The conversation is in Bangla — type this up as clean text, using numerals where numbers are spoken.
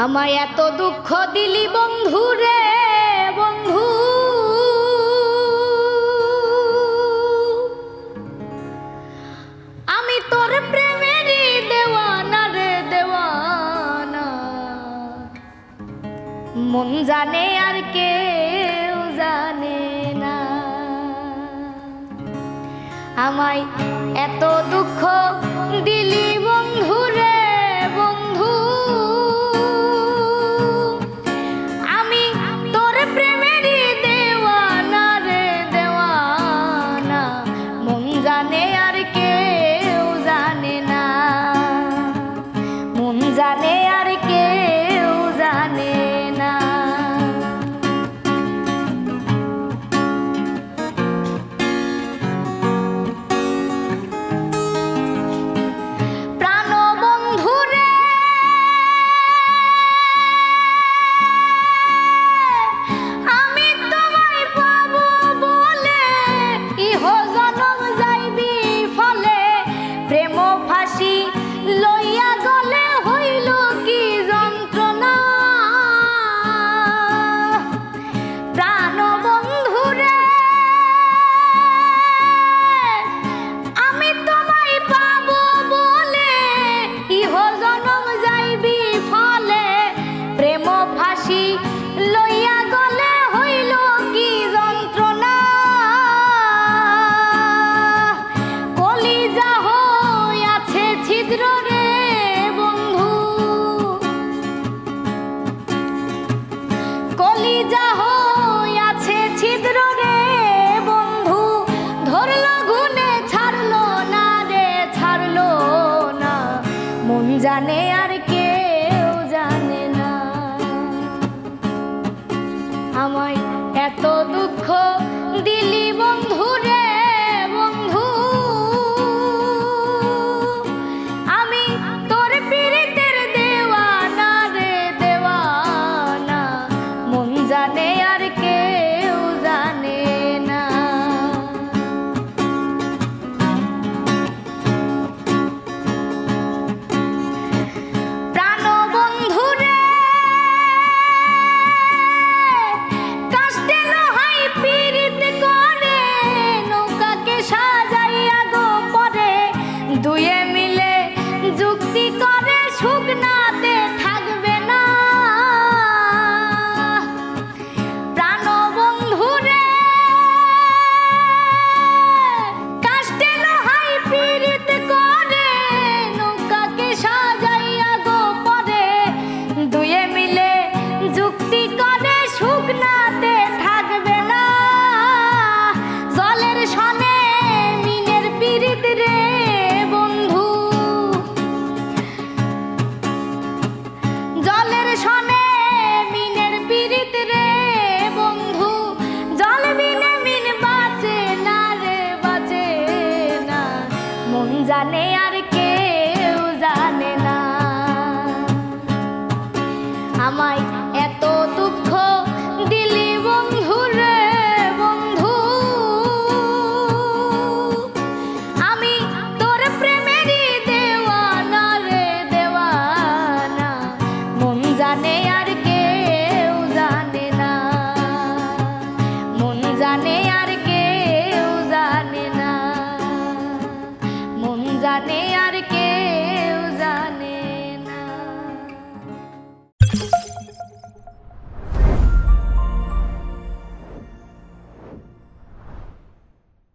আমায় এত দুঃখ দিলি বন্ধু রে বন্ধু, আমি তোর প্রেমেরই দেওয়ানা রে দেওয়ানা। মন জানে আর কেউ জানে না, আমায় এত দুঃখ দিলি বন্ধু রে বন্ধু, আমি তোর প্রেমেরই দেওয়ানা রে দেওয়ানা। মন জানে আর কেউ জানে না, মন জানে আর কেউ জানে না। লইয়া গলে হইল কি যন্ত্রণা, প্রাণ বন্ধু রে আমি তোমায় পাবো বলে ইহ জনম যাইবি ফলে, প্রেম ফাঁসি লইয়া গলে হইল কি যন্ত্রণা। কলিজা হইয়াছে ছিদ্র রে বন্ধু, কলিজা হইয়াছে ছিদ্র রে বন্ধু, ধরলো গুনে ছাড়লো না রে ছাড়লো না। মন জানে আর কেউ জানে না, আমায় এত দুঃখ দিলি বন্ধু রে বন্ধু, আমি তোর পীড়িতের দেওয়ানা রে দেওয়ানা। মন জানে আর কেউ জানে না। প্রাণ বন্ধু রে কাস্তে লোহাই পীড়িত করে, নৌকাকে সাজাইয়া গো পরে, দুয়ে মিলে যুক্তি করে শুকনাতে থাকবে না। প্রাণ বন্ধু রে কাস্তে লোহাই পীড়িত করে, নৌকাকে সাজাইয়া গো পরে, দুয়ে মিলে যুক্তি করে শুকনাতে থাকবে না। জলের সনে মিনের পীড়িত রে বন্ধু, জলের সনে মিনের পীড়িত রে বন্ধু, জল বিনে মিন বাঁচে না রে বাঁচে না। মন জানে আর কেউ জানে না, আমায় এত দুঃখ দিলি বন্ধু রে বন্ধু, আমি তোর প্রেমেরই দেওয়ানা রে দেওয়ানা। মন জানে